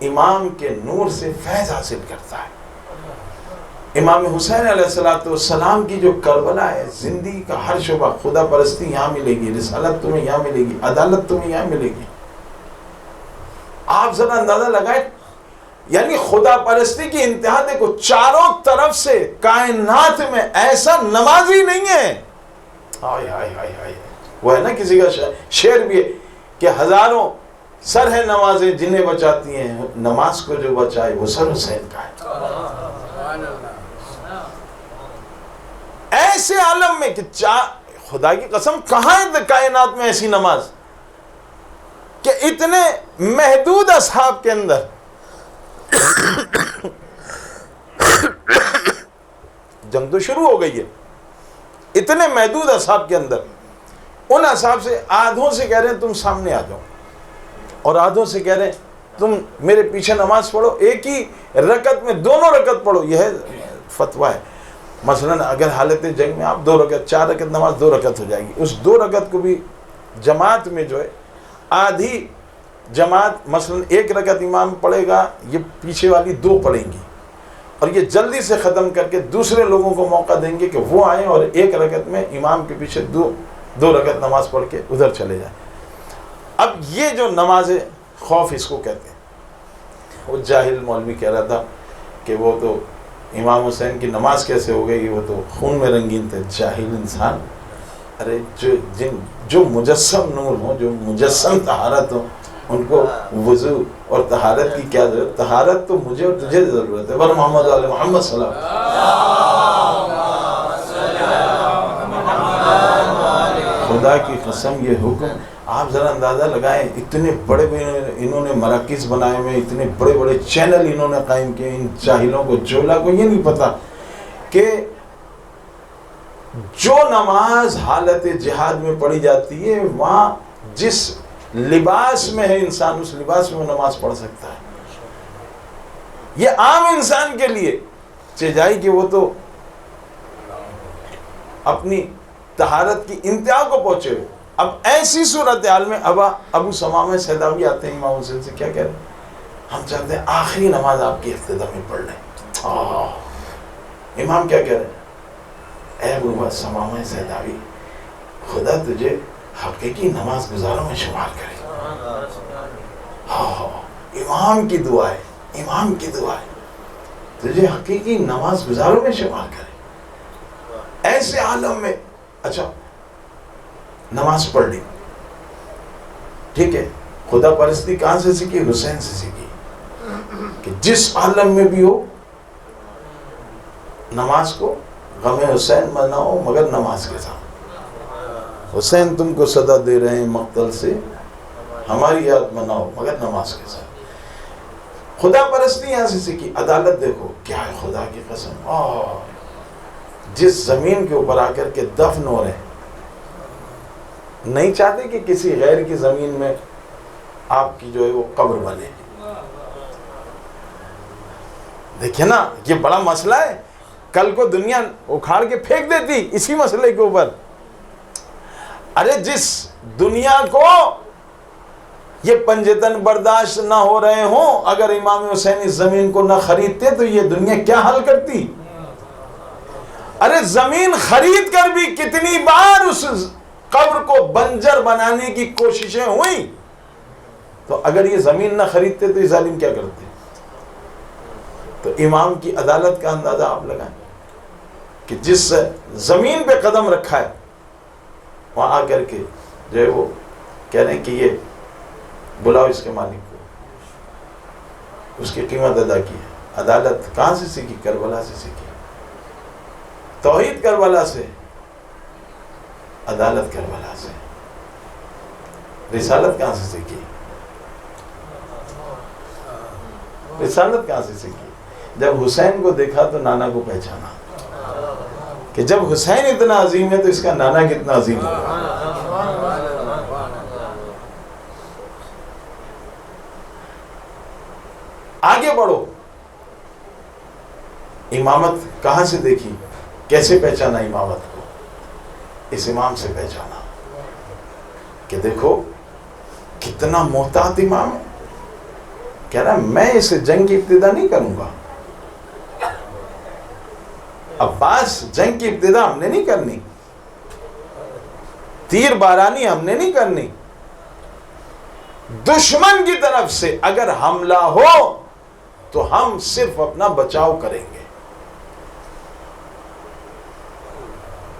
امام کے نور سے فیض حاصل کرتا ہے. امام حسین علیہ السلام کی جو کربلا ہے، زندگی کا ہر شعبہ، خدا پرستی یہاں ملے گی، رسالت تمہیں یہاں ملے گی، عدالت تمہیں یہاں ملے گی. آپ ذرا اندازہ لگائیں، یعنی خدا پرستی کی انتہا دیکھو، چاروں طرف سے کائنات میں ایسا نمازی نہیں ہے. وہ ہے نا کسی کا شعر بھی ہے کہ ہزاروں سر ہے نمازیں جنہیں بچاتی ہیں، نماز کو جو بچائے وہ سر حسین کا ہے. ایسے عالم میں کہ خدا کی قسم کہاں ہے کائنات میں ایسی نماز کہ اتنے محدود اصحاب کے اندر جنگ تو شروع ہو گئی ہے، اتنے محدود اصحاب کے اندر، ان اصحاب سے آدھوں سے کہہ رہے ہیں تم سامنے آ جاؤ، اور آدھوں سے کہہ رہے ہیں تم میرے پیچھے نماز پڑھو، ایک ہی رکعت میں دونوں رکعت پڑھو. یہ ہے فتویٰ ہے. مثلاً اگر حالت جنگ میں آپ 2 رکعت 4 رکعت نماز 2 رکعت ہو جائے گی، اس 2 رکعت کو بھی جماعت میں جو ہے آدھی جماعت مثلاً 1 رکعت امام پڑھے گا، یہ پیچھے والی 2 پڑھیں گی، اور یہ جلدی سے ختم کر کے دوسرے لوگوں کو موقع دیں گے کہ وہ آئیں اور 1 رکعت میں امام کے پیچھے 2 رکعت نماز پڑھ کے ادھر چلے جائیں. اب یہ جو نماز خوف اس کو کہتے ہیں. وہ جاہل مولوی کہہ رہا تھا کہ وہ تو امام حسین کی نماز کیسے ہو گئی، وہ تو خون میں رنگین تھے. جاہل انسان. ارے جو مجسم نور ہوں، جو مجسم طہارت ہوں، ان کو وضو اور طہارت کی کیا ضرورت؟ طہارت تو مجھے اور تجھے ضرورت ہے. ور محمد علیہ محمد صلی اللہ خدا کی قسم یہ حکم آپ ذرا اندازہ لگائیں. اتنے بڑے انہوں نے مراکز بنائے ہوئے، اتنے بڑے بڑے چینل انہوں نے قائم کیے. ان جاہلوں کو جولا کو یہ نہیں پتا کہ جو نماز حالت جہاد میں پڑھی جاتی ہے، وہاں جس لباس میں ہے انسان، اس لباس میں وہ نماز پڑھ سکتا ہے. یہ عام انسان کے لیے چیزائی کہ وہ تو اپنی طہارت کی انتہا کو پہنچے ہوئے. اب ایسی صورتحال میں ابو ثمامہ سیداوی آتے ہیں امام حسین سے، کیا کہہ رہے ہیں؟ ہم چاہتے ہیں آخری نماز آپ کی افتتاح میں پڑھ لیں. امام کیا کہہ رہے ہیں؟ اے ابو ثمامہ سیداوی، خدا تجھے حقیقی نماز گزاروں میں شمار کرے. امام کی دعا ہے، امام کی دعا ہے، تجھے حقیقی نماز گزاروں میں شمار کرے. ایسے عالم میں اچھا نماز پڑھ لی، ٹھیک ہے، خدا پرستی کہاں سے سیکھی؟ حسین سے سیکھی. کہ جس عالم میں بھی ہو نماز کو غم حسین مناؤ مگر نماز کے ساتھ. حسین تم کو صدا دے رہے ہیں مقتل سے، ہماری یاد مناؤ مگر نماز کے ساتھ. خدا پرستی یہاں سے سیکھی. عدالت دیکھو کیا ہے، خدا کی قسم. جس زمین کے اوپر آ کر کے دفن ہو رہے ہیں، نہیں چاہتے کہ کسی غیر کی زمین میں آپ کی جو ہے وہ قبر بنے. دیکھیں نا، یہ بڑا مسئلہ ہے. کل کو دنیا اکھاڑ کے پھینک دیتی اسی مسئلے کے اوپر. ارے جس دنیا کو یہ پنجتن برداشت نہ ہو رہے ہوں، اگر امام حسین اس زمین کو نہ خریدتے تو یہ دنیا کیا حل کرتی؟ ارے زمین خرید کر بھی کتنی بار اس قبر کو بنجر بنانے کی کوششیں ہوئیں. تو اگر یہ زمین نہ خریدتے تو یہ ظالم کیا کرتے؟ تو امام کی عدالت کا اندازہ آپ لگائیں کہ جس زمین پہ قدم رکھا ہے وہاں آ کر کے جو ہے وہ کہہ رہے ہیں کہ یہ بلاؤ اس کے مالک کو، اس کی قیمت ادا کی ہے. عدالت کہاں سے سیکھی؟ کربلا سے سیکھی. توحید کربلا سے، عدالت کربلا سے. رسالت کہاں سے سیکھی؟ رسالت کہاں سے سیکھی؟ جب حسین کو دیکھا تو نانا کو پہچانا کہ جب حسین اتنا عظیم ہے تو اس کا نانا کتنا عظیم ہوگا. آگے بڑھو. امامت کہاں سے دیکھی؟ کیسے پہچانا امامت کو؟ اس امام سے پہچانا کہ دیکھو کتنا محتاط امام ہے. کہہ رہا میں اس جنگ کی ابتدا نہیں کروں گا. عباس جنگ کی ابتدا ہم نے نہیں کرنی، تیر بارانی ہم نے نہیں کرنی. دشمن کی طرف سے اگر حملہ ہو تو ہم صرف اپنا بچاؤ کریں گے.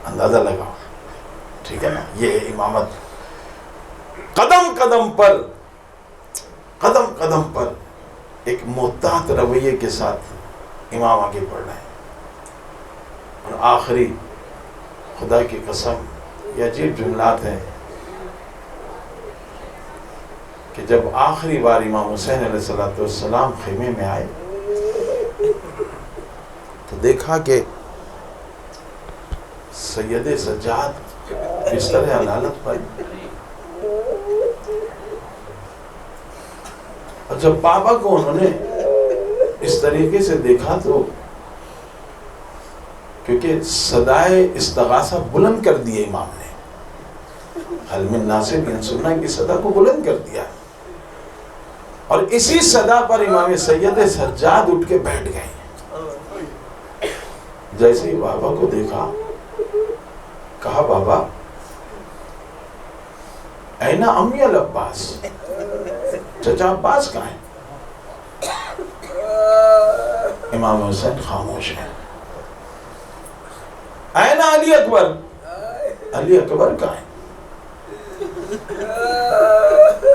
اندازہ لگاؤ، ٹھیک ہے نا. یہ امامت. قدم قدم پر ایک محتاط رویے کے ساتھ امام آگے بڑھ رہے ہیں. اور آخری خدا کی قسم یہ عجیب جملات ہیں کہ جب آخری بار امام حسین علیہ السلام خیمے میں آئے تو دیکھا کہ سید سجاد بستر عدالت پر. اور جب بابا کو انہوں نے اس طریقے سے دیکھا تو کیونکہ صدائے استغاثہ بلند کر دیے امام نے, حل من ناصر ینصرنا کی صدا کو بلند کر دیا, اور اسی صدا پر امام سید سجاد اٹھ کے بیٹھ گئے. جیسے ہی بابا کو دیکھا, کہا بابا اینا امی العباس, چچا عباس کہاں ہیں؟ امام حسین خاموش ہیں. اینا علی اکبر, علی اکبر کہاں ہیں؟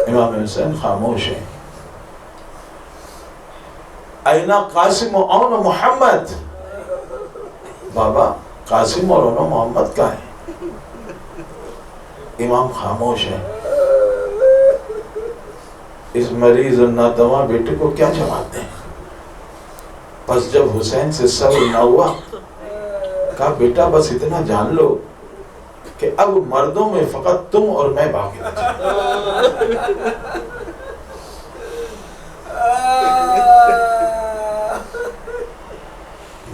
امام حسین خاموش ہیں. اینا قاسم و اون محمد, بابا قاسم اور اون محمد کہاں ہیں؟ امام خاموش ہیں. اس مریض اور ناتواں بیٹے کو کیا جواب دیں؟ پس جب حسین سے صبر نہ ہوا, کہا بیٹا بس اتنا جان لو کہ اب مردوں میں فقط تم اور میں باقی بچے.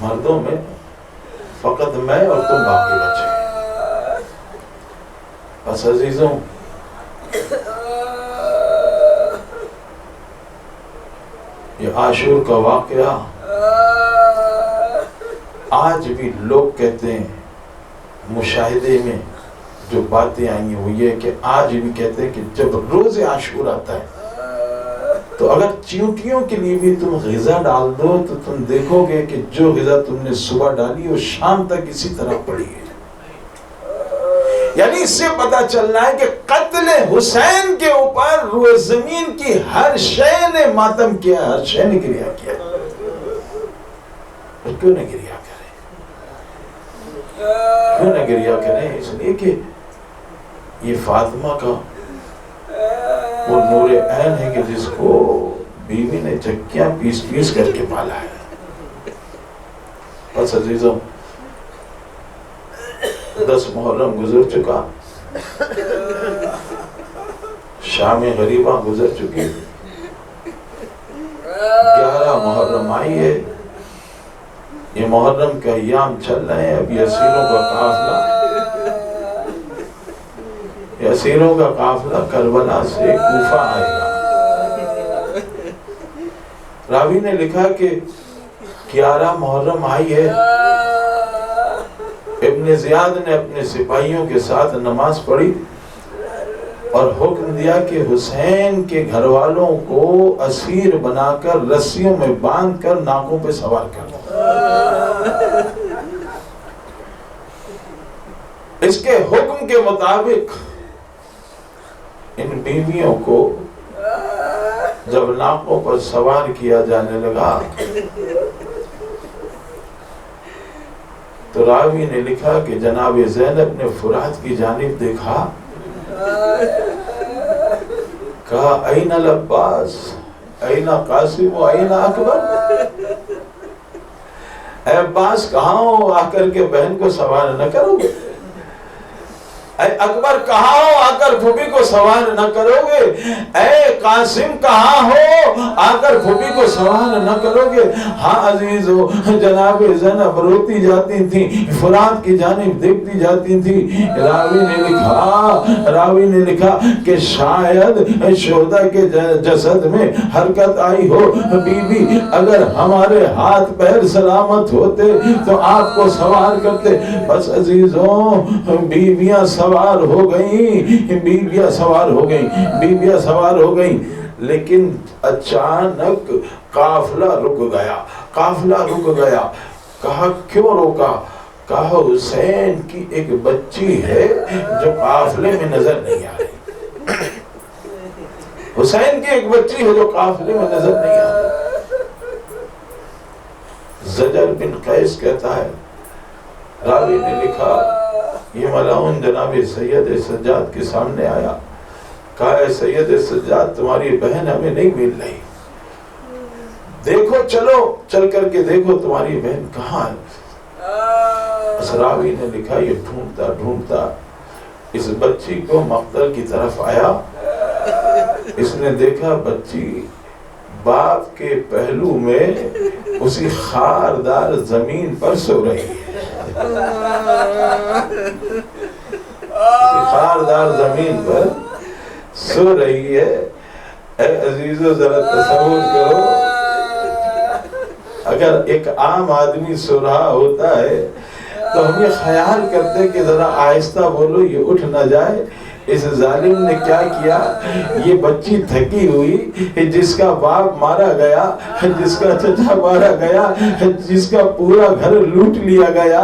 مردوں میں فقط میں اور تم باقی بچے. بس عزیزوں, یہ عاشور کا واقعہ آج بھی لوگ کہتے ہیں, مشاہدے میں جو باتیں آئی ہیں وہ یہ کہ آج بھی کہتے ہیں کہ جب روز عاشور آتا ہے تو اگر چیونٹیوں کے لیے بھی تم غذا ڈال دو تو تم دیکھو گے کہ جو غذا تم نے صبح ڈالی وہ شام تک اسی طرح پڑی ہے. یعنی اس سے پتا چل رہا ہے کہ قتل حسین کے اوپر روئے زمین کی ہر شے نے ماتم کیا, ہر شے نے گریہ کیا. اور کیوں نہ گریہ کریں, کیوں نہ گریہ کریں؟ اس لیے کہ یہ فاطمہ کا وہ نور عین ہے کہ جس کو بیوی نے چکیاں پیس پیس کر کے پالا ہے. بس عزیزوں, 10 محرم گزر چکا, شام غریبہ گزر چکی, 11 محرم آئی ہے. یہ محرم کا ایام چل رہے ہیں. اب یسیروں کا قافلہ کربلا سے کوفہ آئے گا. راوی نے لکھا کہ 11 محرم آئی ہے. ابن زیاد نے اپنے سپاہیوں کے ساتھ نماز پڑھی اور حکم دیا کہ حسین کے گھر والوں کو اسیر بنا کر رسیوں میں باندھ کر ناکوں پہ سوار کر دو. اس کے حکم کے مطابق ان بیویوں کو جب ناکوں پر سوار کیا جانے لگا تو راوی نے لکھا کہ جناب زینب نے فرات کی جانب دیکھا, کہا این العباس, این قاسم و این اکبر. اے عباس کہاں ہو, آ کر کے بہن کو سوار نہ کرو گے؟ اے اکبر کہاں ہو, آ کر پھوپھی کو سوار نہ کرو گے؟ اے قاسم کہاں ہو, آ کر پھوپھی کو سوار نہ کرو گے؟ ہاں عزیزو, جناب زینب روتی جاتی تھی, فرات کی جانب دیکھتی جاتی تھی. راوی نے لکھا کہ شاید شہداء کے جسد میں حرکت آئی ہو. بی بی اگر ہمارے ہاتھ پیر سلامت ہوتے تو آپ کو سوار کرتے. بس عزیزوں, بیویاں سوار ہو گئیں, بیویاں سوار ہو گئیں, بیویاں سوار ہو گئیں. لیکن اچانک قافلہ رک گیا, قافلہ رک گیا. کہا کیوں روکا؟ کہا حسین کی ایک بچی ہے جو قافلے میں نظر نہیں آ رہی. حسین کی ایک بچی ہے جو قافلے میں نظر نہیں آ رہی. زجر بن قیس کہتا ہے, راوی نے لکھا یہ ملعون جناب سید سجاد کے سامنے آیا, کہا اے سید سجاد تمہاری بہن ہمیں نہیں مل رہی, دیکھو چلو, چل کر کے دیکھو تمہاری بہن کہاں ہے. اس راوی نے لکھا یہ ڈھونڈتا ڈھونڈتا اس بچی کو مقتل کی طرف آیا. اس نے دیکھا بچی باپ کے پہلو میں اسی خاردار زمین پر سو رہی ہے. اسی خاردار زمین پر سو رہی ہے. اے عزیزو ذرا تصور کرو اگر ایک عام آدمی سو رہا ہوتا ہے تو ہم یہ خیال کرتے کہ ذرا آہستہ بولو یہ اٹھ نہ جائے. اس ظالم نے کیا کیا, یہ بچی تھکی ہوئی جس کا باپ مارا گیا, جس کا چچا مارا گیا, جس کا پورا گھر لوٹ لیا گیا,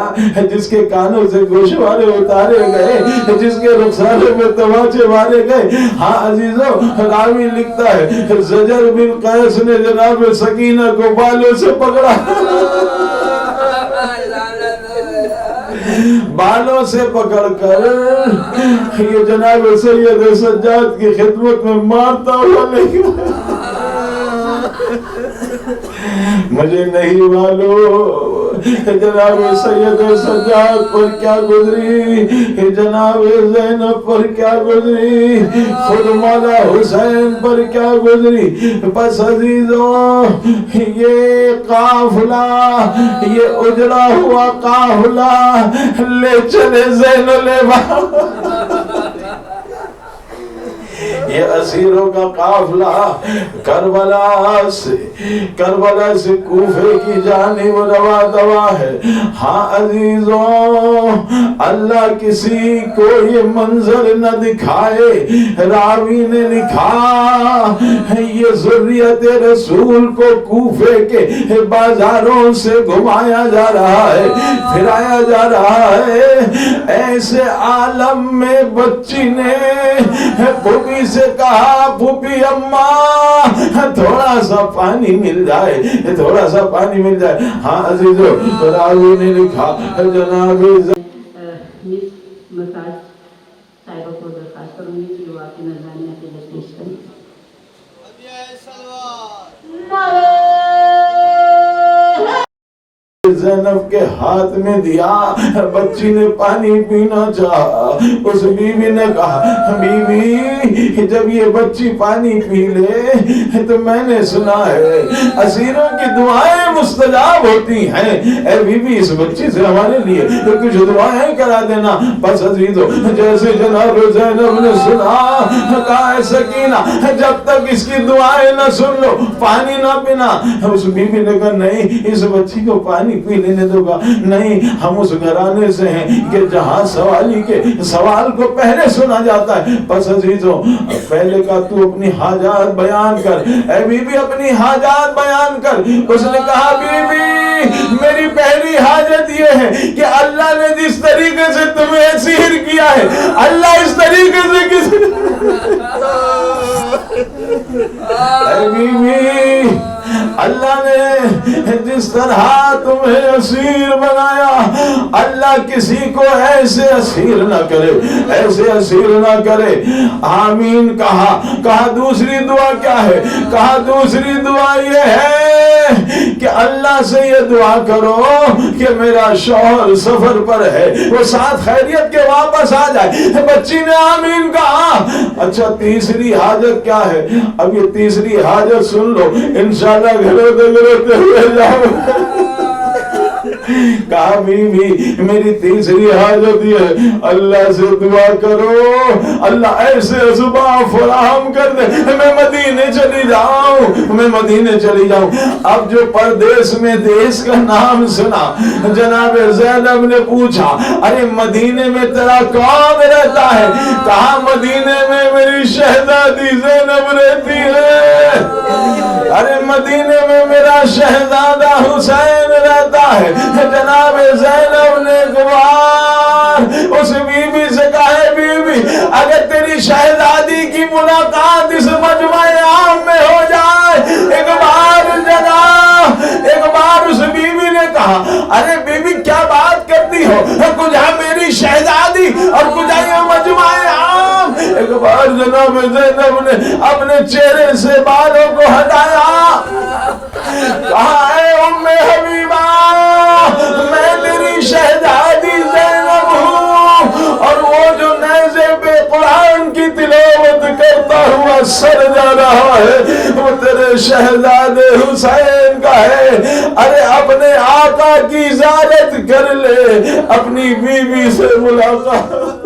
جس کے کانوں سے گوشوارے اتارے گئے, جس کے رخسارے میں تماچے مارے گئے. ہاں عزیزو راوی لکھتا ہے زجر بن قیس نے جناب سکینہ کو بالوں سے پکڑا, بالوں سے پکڑ کر یہ جناب سید سجاد کی خدمت میں مارتا ہوا نہیں. مجھے نہیں معلوم جناب سید سجاد پر کیا گزری, جناب زینب پر کیا گزری, خود مولا حسین پر کیا گزری. بس عزیزوں یہ قافلہ, یہ اجڑا ہوا قافلہ لے چلے زین العباد, یہ اسیروں کا قافلہ کربلا سے کوفے کی جانب روا دوا ہے. ہاں عزیزوں اللہ کسی کو یہ منظر نہ دکھائے. راوی نے لکھا یہ ذریت رسول کو کوفے کے بازاروں سے گھمایا جا رہا ہے, پھرایا جا رہا ہے. ایسے عالم میں بچی نے پھوپھی سے کہا پھوپھی اماں تھوڑا سا پانی مل جائے, تھوڑا سا پانی مل جائے. ہاں عزیزو راوی نے لکھا جناب مساج صاحبہ کو درخواست کروں گی کہ وہ آپ کی نظرانیہ کے لیے پیش کریں. زینب کے ہاتھ میں دیا, بچی نے پانی پینا چاہا. اس بیوی نے کہا بیوی جب یہ بچی پانی پی لے تو میں نے سنا ہے اسیروں کی دعائیں مستجاب ہوتی ہیں. اے بیوی اس بچی سے ہمارے لیے کچھ دعائیں کرا دینا. بس عزیزو جیسے جناب زینب نے سنا کہا سکینہ جب تک اس کی دعائیں نہ سن لو پانی نہ پینا. اس بیوی نے کہا نہیں اس بچی کو پانی پی لینے دو گا نہیں, ہم اس گھرانے سے ہیں کہ جہاں سوالی کے سوال کو پہلے سنا جاتا ہے. بس عزیزوں پہلے کا تو اپنی حاجات بیان کر. اے بی بی اپنی حاجات بیان کر. اس نے کہا بی بی میری پہلی حاجت یہ ہے کہ اللہ نے جس طریقے سے تمہیں سحر کیا ہے اللہ اس طریقے سے کسی اے بی بی اللہ نے جس طرح تمہیں اسیر بنایا اللہ کسی کو ایسے اسیر نہ کرے, ایسے اسیر نہ کرے. آمین کہا. کہا دوسری دعا کیا ہے؟ کہا دوسری دعا یہ ہے کہ اللہ سے یہ دعا کرو کہ میرا شوہر سفر پر ہے وہ ساتھ خیریت کے واپس آ جائے. بچی نے آمین کہا. اچھا تیسری حاجت کیا ہے؟ اب یہ تیسری حاجت سن لو انشاءاللہ گھروتے ہوئے جاؤ. کہا بیوی میری تیسری حاجت یہ ہے اللہ سے دعا کرو اللہ ایسے اسباب فراہم کر دے میں مدینے چلی جاؤں, میں مدینے چلی جاؤں. اب جو پردیس میں دیس کا نام سنا جناب زینب نے پوچھا ارے مدینے میں تیرا کون رہتا ہے؟ کہا مدینے میں میری شہزادی زینب رہتی ہے. ارے مدینے میں میرا شہزادہ حسین رہتا ہے. جناب زینب نے گوار اس بی بی سے کہا بی بی اگر تیری شہزادی کی ملاقات اس مجمع عام میں ہو جائے ایک بار اس بی بی نے کہا ارے بی بی کیا بات کرتی ہو کجا میری شہزادی اور کجا یہ مجمع عام. ایک بار جناب زینب نے اپنے چہرے سے بالوں کو ہٹایا. کہا اے ام حبیبہ میں تیری شہزادی قرآن کی تلاوت کرتا ہوا سر جا رہا ہے، وہ تیرے شہزادے حسین کا ہے۔ ارے اپنے آقا کی زیارت کر لے، اپنی بیوی سے ملاقات